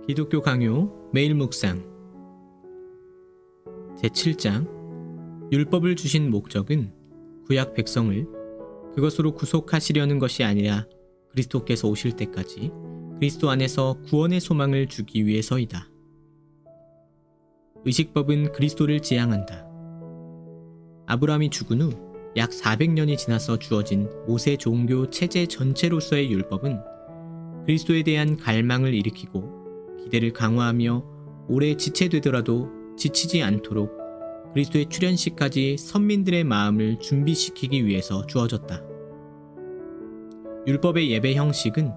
기독교 강요 매일 묵상 제7장 율법을 주신 목적은 구약 백성을 그것으로 구속하시려는 것이 아니라 그리스도께서 오실 때까지 그리스도 안에서 구원의 소망을 주기 위해서이다. 의식법은 그리스도를 지향한다. 아브라함이 죽은 후 약 400년이 지나서 주어진 모세 종교 체제 전체로서의 율법은 그리스도에 대한 갈망을 일으키고 기대를 강화하며 오래 지체되더라도 지치지 않도록 그리스도의 출현시까지 선민들의 마음을 준비시키기 위해서 주어졌다. 율법의 예배 형식은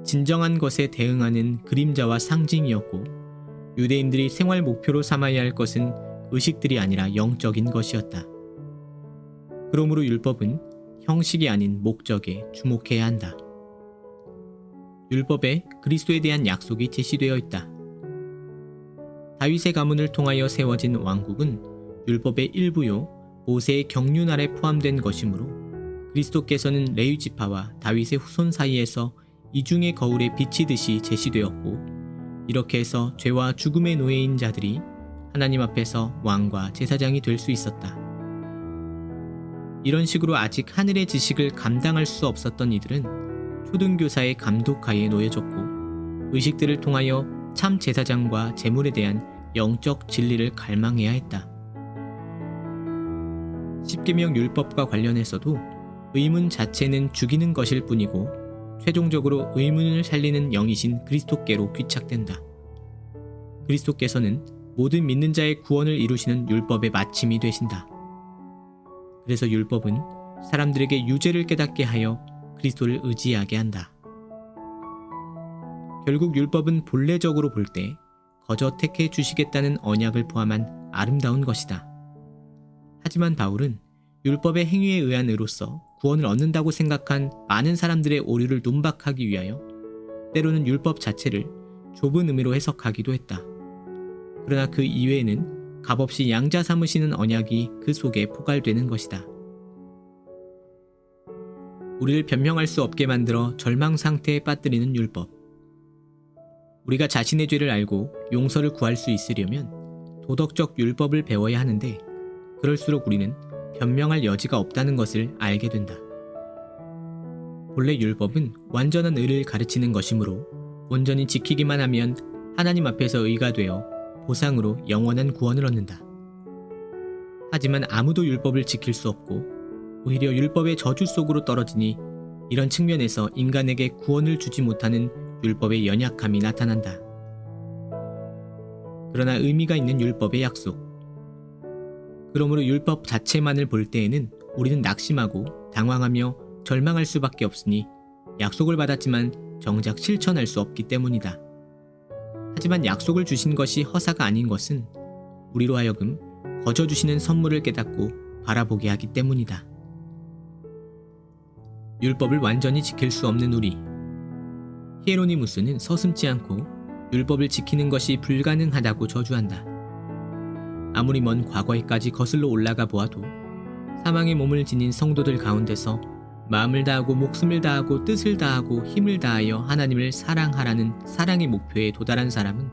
진정한 것에 대응하는 그림자와 상징이었고, 유대인들이 생활 목표로 삼아야 할 것은 의식들이 아니라 영적인 것이었다. 그러므로 율법은 형식이 아닌 목적에 주목해야 한다. 율법에 그리스도에 대한 약속이 제시되어 있다. 다윗의 가문을 통하여 세워진 왕국은 율법의 일부요 모세의 경륜 아래 포함된 것이므로 그리스도께서는 레위 지파와 다윗의 후손 사이에서 이중의 거울에 비치듯이 제시되었고, 이렇게 해서 죄와 죽음의 노예인 자들이 하나님 앞에서 왕과 제사장이 될 수 있었다. 이런 식으로 아직 하늘의 지식을 감당할 수 없었던 이들은 초등교사의 감독하에 놓여졌고, 의식들을 통하여 참 제사장과 제물에 대한 영적 진리를 갈망해야 했다. 십계명 율법과 관련해서도 의문 자체는 죽이는 것일 뿐이고, 최종적으로 의문을 살리는 영이신 그리스도께로 귀착된다. 그리스도께서는 모든 믿는 자의 구원을 이루시는 율법의 마침이 되신다. 그래서 율법은 사람들에게 유죄를 깨닫게 하여 그리스도를 의지하게 한다. 결국 율법은 본래적으로 볼 때 거저 택해 주시겠다는 언약을 포함한 아름다운 것이다. 하지만 바울은 율법의 행위에 의한 의로서 구원을 얻는다고 생각한 많은 사람들의 오류를 논박하기 위하여 때로는 율법 자체를 좁은 의미로 해석하기도 했다. 그러나 그 이외에는 값없이 양자 삼으시는 언약이 그 속에 포괄되는 것이다. 우리를 변명할 수 없게 만들어 절망 상태에 빠뜨리는 율법. 우리가 자신의 죄를 알고 용서를 구할 수 있으려면 도덕적 율법을 배워야 하는데, 그럴수록 우리는 변명할 여지가 없다는 것을 알게 된다. 본래 율법은 완전한 의를 가르치는 것이므로 온전히 지키기만 하면 하나님 앞에서 의가 되어 보상으로 영원한 구원을 얻는다. 하지만 아무도 율법을 지킬 수 없고 오히려 율법의 저주 속으로 떨어지니, 이런 측면에서 인간에게 구원을 주지 못하는 율법의 연약함이 나타난다. 그러나 의미가 있는 율법의 약속. 그러므로 율법 자체만을 볼 때에는 우리는 낙심하고 당황하며 절망할 수밖에 없으니, 약속을 받았지만 정작 실천할 수 없기 때문이다. 하지만 약속을 주신 것이 허사가 아닌 것은 우리로 하여금 거저 주시는 선물을 깨닫고 바라보게 하기 때문이다. 율법을 완전히 지킬 수 없는 우리. 히에로니무스는 서슴지 않고 율법을 지키는 것이 불가능하다고 저주한다. 아무리 먼 과거에까지 거슬러 올라가 보아도 사망의 몸을 지닌 성도들 가운데서 마음을 다하고 목숨을 다하고 뜻을 다하고 힘을 다하여 하나님을 사랑하라는 사랑의 목표에 도달한 사람은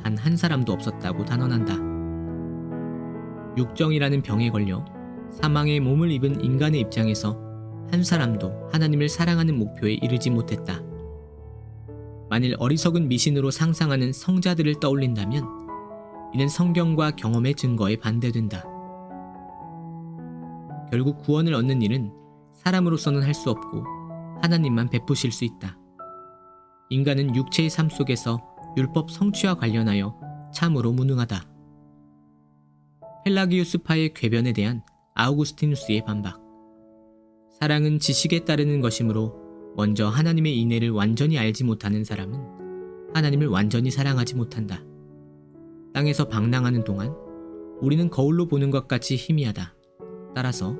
단 한 사람도 없었다고 단언한다. 육정이라는 병에 걸려 사망의 몸을 입은 인간의 입장에서 한 사람도 하나님을 사랑하는 목표에 이르지 못했다. 만일 어리석은 미신으로 상상하는 성자들을 떠올린다면 이는 성경과 경험의 증거에 반대된다. 결국 구원을 얻는 일은 사람으로서는 할 수 없고 하나님만 베푸실 수 있다. 인간은 육체의 삶 속에서 율법 성취와 관련하여 참으로 무능하다. 펠라기우스파의 궤변에 대한 아우구스티누스의 반박. 사랑은 지식에 따르는 것이므로 먼저 하나님의 인애를 완전히 알지 못하는 사람은 하나님을 완전히 사랑하지 못한다. 땅에서 방랑하는 동안 우리는 거울로 보는 것 같이 희미하다. 따라서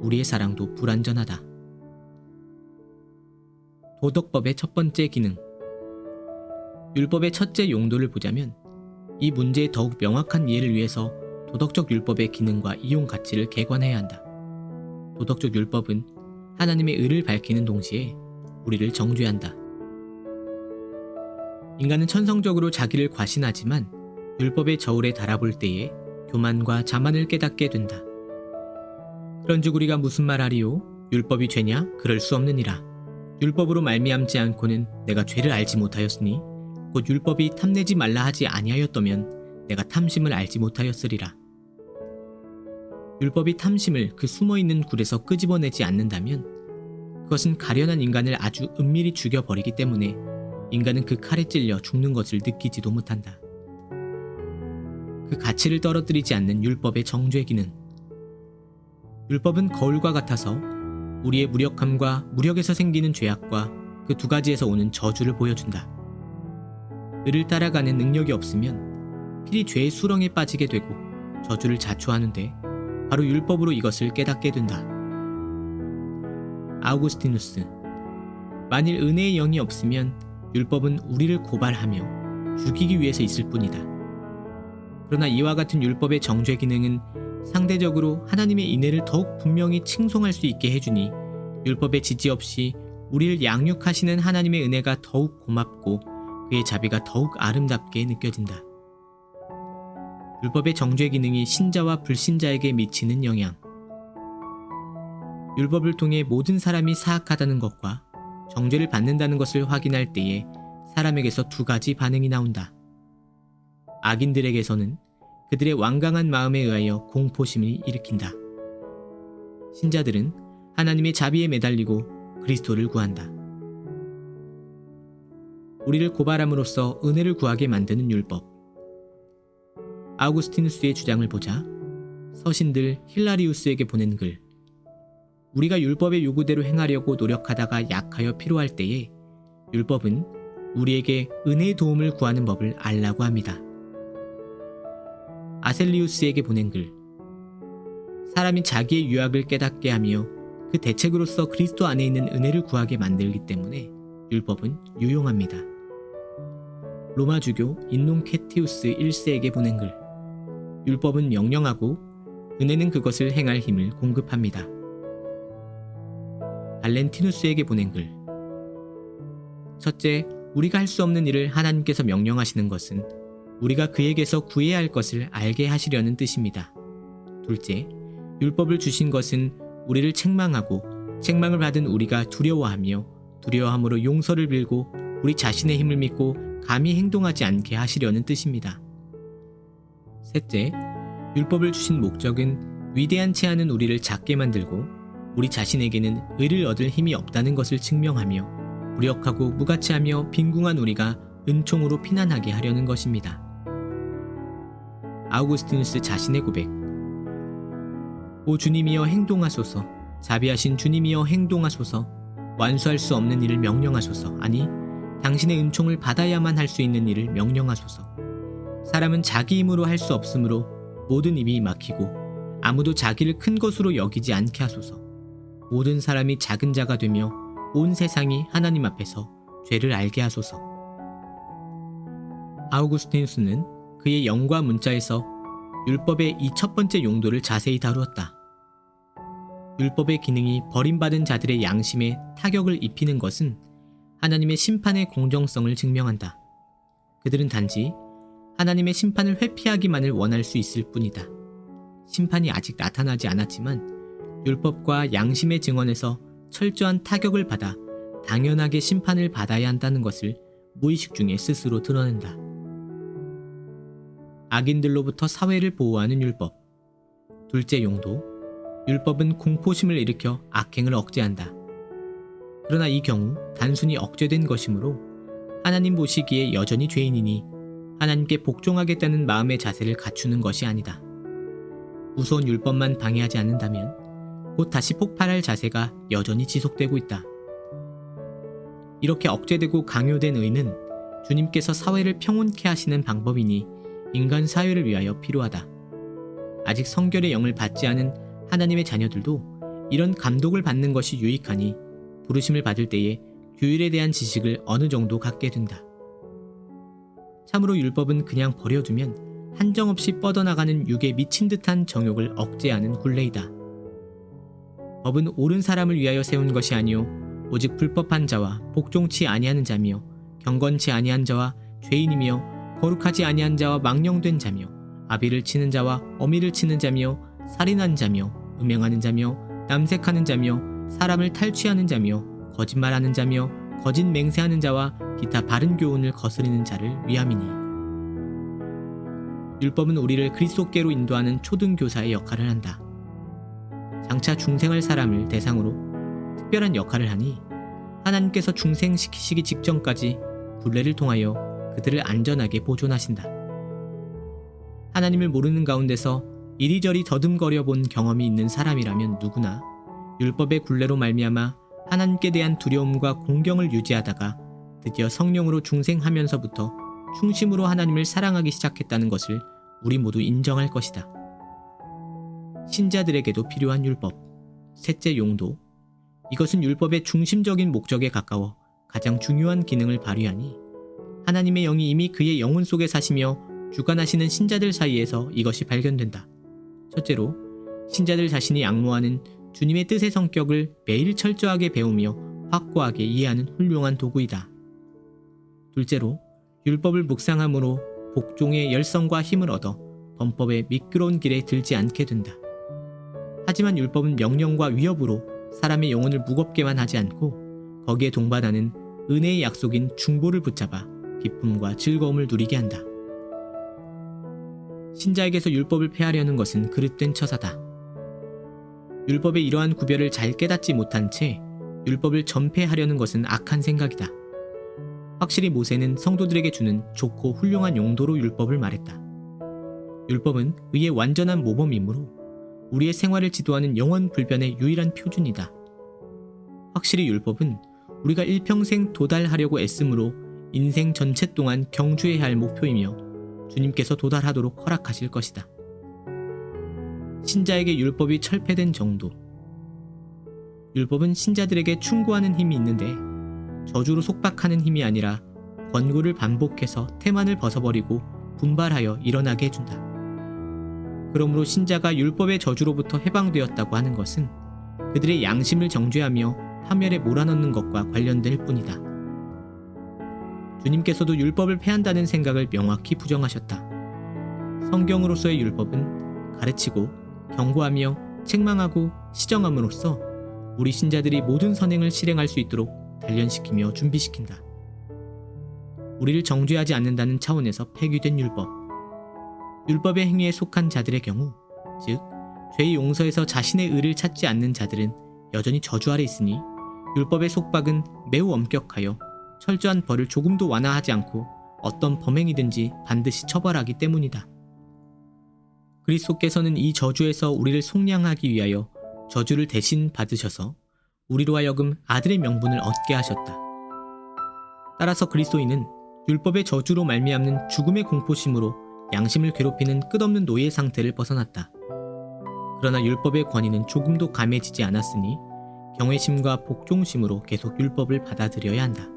우리의 사랑도 불완전하다. 도덕법의 첫 번째 기능. 율법의 첫째 용도를 보자면 이 문제의 더욱 명확한 이해를 위해서 도덕적 율법의 기능과 이용 가치를 개관해야 한다. 도덕적 율법은 하나님의 의를 밝히는 동시에 우리를 정죄한다. 인간은 천성적으로 자기를 과신하지만 율법의 저울에 달아볼 때에 교만과 자만을 깨닫게 된다. 그런즉 우리가 무슨 말하리요? 율법이 죄냐? 그럴 수 없느니라. 율법으로 말미암지 않고는 내가 죄를 알지 못하였으니 곧 율법이 탐내지 말라 하지 아니하였더면 내가 탐심을 알지 못하였으리라. 율법이 탐심을 그 숨어있는 굴에서 끄집어내지 않는다면 그것은 가련한 인간을 아주 은밀히 죽여버리기 때문에 인간은 그 칼에 찔려 죽는 것을 느끼지도 못한다. 그 가치를 떨어뜨리지 않는 율법의 정죄 기능. 율법은 거울과 같아서 우리의 무력함과 무력에서 생기는 죄악과 그 두 가지에서 오는 저주를 보여준다. 을을 따라가는 능력이 없으면 필히 죄의 수렁에 빠지게 되고 저주를 자초하는데 바로 율법으로 이것을 깨닫게 된다. 아우구스티누스. 만일 은혜의 영이 없으면 율법은 우리를 고발하며 죽이기 위해서 있을 뿐이다. 그러나 이와 같은 율법의 정죄 기능은 상대적으로 하나님의 인애를 더욱 분명히 칭송할 수 있게 해주니 율법의 지지 없이 우리를 양육하시는 하나님의 은혜가 더욱 고맙고 그의 자비가 더욱 아름답게 느껴진다. 율법의 정죄 기능이 신자와 불신자에게 미치는 영향. 율법을 통해 모든 사람이 사악하다는 것과 정죄를 받는다는 것을 확인할 때에 사람에게서 두 가지 반응이 나온다. 악인들에게서는 그들의 완강한 마음에 의하여 공포심을 일으킨다. 신자들은 하나님의 자비에 매달리고 그리스도를 구한다. 우리를 고발함으로써 은혜를 구하게 만드는 율법. 아우구스티누스의 주장을 보자 서신들 힐라리우스에게 보낸 글. 우리가 율법의 요구대로 행하려고 노력하다가 약하여 필요할 때에 율법은 우리에게 은혜의 도움을 구하는 법을 알라고 합니다. 아셀리우스에게 보낸 글. 사람이 자기의 유학을 깨닫게 하며 그 대책으로서 그리스도 안에 있는 은혜를 구하게 만들기 때문에 율법은 유용합니다. 로마주교 인논케티우스 1세에게 보낸 글. 율법은 명령하고 은혜는 그것을 행할 힘을 공급합니다. 발렌티누스에게 보낸 글. 첫째, 우리가 할 수 없는 일을 하나님께서 명령하시는 것은 우리가 그에게서 구해야 할 것을 알게 하시려는 뜻입니다. 둘째, 율법을 주신 것은 우리를 책망하고 책망을 받은 우리가 두려워하며 두려워함으로 용서를 빌고 우리 자신의 힘을 믿고 감히 행동하지 않게 하시려는 뜻입니다. 셋째, 율법을 주신 목적은 위대한 체하는 우리를 작게 만들고 우리 자신에게는 의를 얻을 힘이 없다는 것을 증명하며 무력하고 무가치하며 빈궁한 우리가 은총으로 피난하게 하려는 것입니다. 아우구스티누스 자신의 고백. 오 주님이여 행동하소서. 자비하신 주님이여 행동하소서. 완수할 수 없는 일을 명령하소서. 아니, 당신의 은총을 받아야만 할 수 있는 일을 명령하소서. 사람은 자기 힘으로 할 수 없으므로 모든 입이 막히고 아무도 자기를 큰 것으로 여기지 않게 하소서. 모든 사람이 작은 자가 되며 온 세상이 하나님 앞에서 죄를 알게 하소서. 아우구스티누스는 그의 영과 문자에서 율법의 이 첫 번째 용도를 자세히 다루었다. 율법의 기능이 버림받은 자들의 양심에 타격을 입히는 것은 하나님의 심판의 공정성을 증명한다. 그들은 단지 하나님의 심판을 회피하기만을 원할 수 있을 뿐이다. 심판이 아직 나타나지 않았지만 율법과 양심의 증언에서 철저한 타격을 받아 당연하게 심판을 받아야 한다는 것을 무의식 중에 스스로 드러낸다. 악인들로부터 사회를 보호하는 율법. 둘째 용도, 율법은 공포심을 일으켜 악행을 억제한다. 그러나 이 경우 단순히 억제된 것이므로 하나님 보시기에 여전히 죄인이니 하나님께 복종하겠다는 마음의 자세를 갖추는 것이 아니다. 무서운 율법만 방해하지 않는다면 곧 다시 폭발할 자세가 여전히 지속되고 있다. 이렇게 억제되고 강요된 의는 주님께서 사회를 평온케 하시는 방법이니 인간 사회를 위하여 필요하다. 아직 성결의 영을 받지 않은 하나님의 자녀들도 이런 감독을 받는 것이 유익하니 부르심을 받을 때에 규율에 대한 지식을 어느 정도 갖게 된다. 참으로 율법은 그냥 버려두면 한정없이 뻗어나가는 육에 미친 듯한 정욕을 억제하는 굴레이다. 법은 옳은 사람을 위하여 세운 것이 아니요 오직 불법한 자와 복종치 아니하는 자며 경건치 아니한 자와 죄인이며 거룩하지 아니한 자와 망령된 자며 아비를 치는 자와 어미를 치는 자며 살인한 자며 음행하는 자며 남색하는 자며 사람을 탈취하는 자며 거짓말하는 자며 거짓 맹세하는 자와 기타 바른 교훈을 거스리는 자를 위함이니. 율법은 우리를 그리스도께로 인도하는 초등교사의 역할을 한다. 장차 중생할 사람을 대상으로 특별한 역할을 하니 하나님께서 중생시키시기 직전까지 굴레를 통하여 그들을 안전하게 보존하신다. 하나님을 모르는 가운데서 이리저리 더듬거려 본 경험이 있는 사람이라면 누구나 율법의 굴레로 말미암아 하나님께 대한 두려움과 공경을 유지하다가 드디어 성령으로 중생하면서부터 충심으로 하나님을 사랑하기 시작했다는 것을 우리 모두 인정할 것이다. 신자들에게도 필요한 율법, 셋째 용도. 이것은 율법의 중심적인 목적에 가까워 가장 중요한 기능을 발휘하니 하나님의 영이 이미 그의 영혼 속에 사시며 주관하시는 신자들 사이에서 이것이 발견된다. 첫째로, 신자들 자신이 앙모하는 주님의 뜻의 성격을 매일 철저하게 배우며 확고하게 이해하는 훌륭한 도구이다. 둘째로, 율법을 묵상함으로 복종의 열성과 힘을 얻어 범법의 미끄러운 길에 들지 않게 된다. 하지만 율법은 명령과 위협으로 사람의 영혼을 무겁게만 하지 않고 거기에 동반하는 은혜의 약속인 중보를 붙잡아 기쁨과 즐거움을 누리게 한다. 신자에게서 율법을 폐하려는 것은 그릇된 처사다. 율법의 이러한 구별을 잘 깨닫지 못한 채 율법을 전폐하려는 것은 악한 생각이다. 확실히 모세는 성도들에게 주는 좋고 훌륭한 용도로 율법을 말했다. 율법은 의의 완전한 모범이므로 우리의 생활을 지도하는 영원 불변의 유일한 표준이다. 확실히 율법은 우리가 일평생 도달하려고 애씀으로 인생 전체 동안 경주해야 할 목표이며 주님께서 도달하도록 허락하실 것이다. 신자에게 율법이 철폐된 정도. 율법은 신자들에게 충고하는 힘이 있는데 저주로 속박하는 힘이 아니라 권고를 반복해서 태만을 벗어버리고 분발하여 일어나게 해준다. 그러므로 신자가 율법의 저주로부터 해방되었다고 하는 것은 그들의 양심을 정죄하며 파멸에 몰아넣는 것과 관련될 뿐이다. 주님께서도 율법을 폐한다는 생각을 명확히 부정하셨다. 성경으로서의 율법은 가르치고 경고하며 책망하고 시정함으로써 우리 신자들이 모든 선행을 실행할 수 있도록 단련시키며 준비시킨다. 우리를 정죄하지 않는다는 차원에서 폐기된 율법. 율법의 행위에 속한 자들의 경우, 즉 죄의 용서에서 자신의 의를 찾지 않는 자들은 여전히 저주 아래 있으니 율법의 속박은 매우 엄격하여 철저한 벌을 조금도 완화하지 않고 어떤 범행이든지 반드시 처벌하기 때문이다. 그리스도께서는 이 저주에서 우리를 속량하기 위하여 저주를 대신 받으셔서 우리로 하여금 아들의 명분을 얻게 하셨다. 따라서 그리스도인은 율법의 저주로 말미암는 죽음의 공포심으로 양심을 괴롭히는 끝없는 노예 상태를 벗어났다. 그러나 율법의 권위는 조금도 감해지지 않았으니 경외심과 복종심으로 계속 율법을 받아들여야 한다.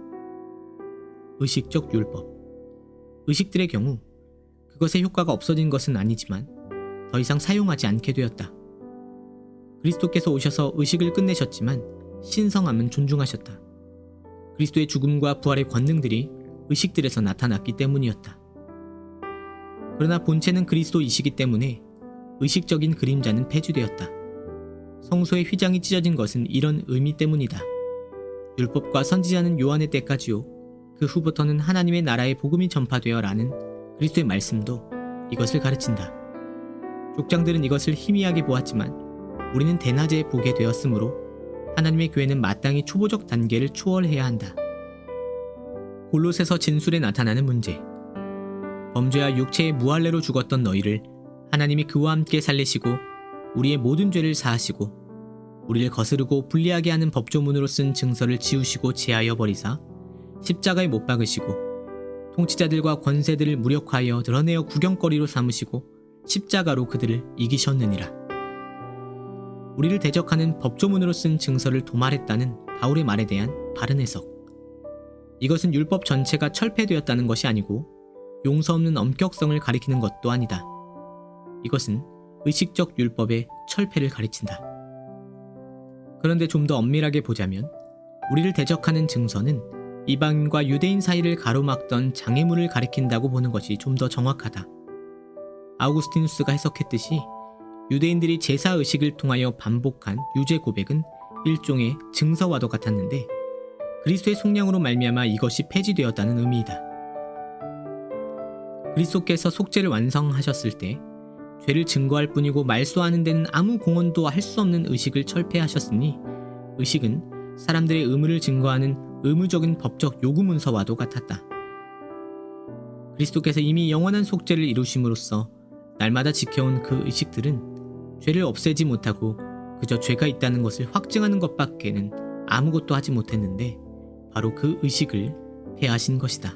의식적 율법. 의식들의 경우 그것의 효과가 없어진 것은 아니지만 더 이상 사용하지 않게 되었다. 그리스도께서 오셔서 의식을 끝내셨지만 신성함은 존중하셨다. 그리스도의 죽음과 부활의 권능들이 의식들에서 나타났기 때문이었다. 그러나 본체는 그리스도이시기 때문에 의식적인 그림자는 폐지되었다. 성소의 휘장이 찢어진 것은 이런 의미 때문이다. 율법과 선지자는 요한의 때까지요, 그 후부터는 하나님의 나라의 복음이 전파되어 라는 그리스도의 말씀도 이것을 가르친다. 족장들은 이것을 희미하게 보았지만 우리는 대낮에 보게 되었으므로 하나님의 교회는 마땅히 초보적 단계를 초월해야 한다. 골로새서 진술에 나타나는 문제. 범죄와 육체의 무할례로 죽었던 너희를 하나님이 그와 함께 살리시고 우리의 모든 죄를 사하시고 우리를 거스르고 불리하게 하는 법조문으로 쓴 증서를 지우시고 제하여 버리사 십자가에 못 박으시고 통치자들과 권세들을 무력화하여 드러내어 구경거리로 삼으시고 십자가로 그들을 이기셨느니라. 우리를 대적하는 법조문으로 쓴 증서를 도말했다는 바울의 말에 대한 바른 해석. 이것은 율법 전체가 철폐되었다는 것이 아니고 용서 없는 엄격성을 가리키는 것도 아니다. 이것은 의식적 율법의 철폐를 가르친다. 그런데 좀 더 엄밀하게 보자면 우리를 대적하는 증서는 이방인과 유대인 사이를 가로막던 장애물을 가리킨다고 보는 것이 좀 더 정확하다. 아우구스티누스가 해석했듯이 유대인들이 제사 의식을 통하여 반복한 유죄 고백은 일종의 증서와도 같았는데 그리스도의 속량으로 말미암아 이것이 폐지되었다는 의미이다. 그리스도께서 속죄를 완성하셨을 때 죄를 증거할 뿐이고 말소하는 데는 아무 공헌도 할 수 없는 의식을 철폐하셨으니 의식은 사람들의 의무를 증거하는 의무적인 법적 요구 문서와도 같았다. 그리스도께서 이미 영원한 속죄를 이루심으로써 날마다 지켜온 그 의식들은 죄를 없애지 못하고 그저 죄가 있다는 것을 확증하는 것밖에는 아무것도 하지 못했는데 바로 그 의식을 폐하신 것이다.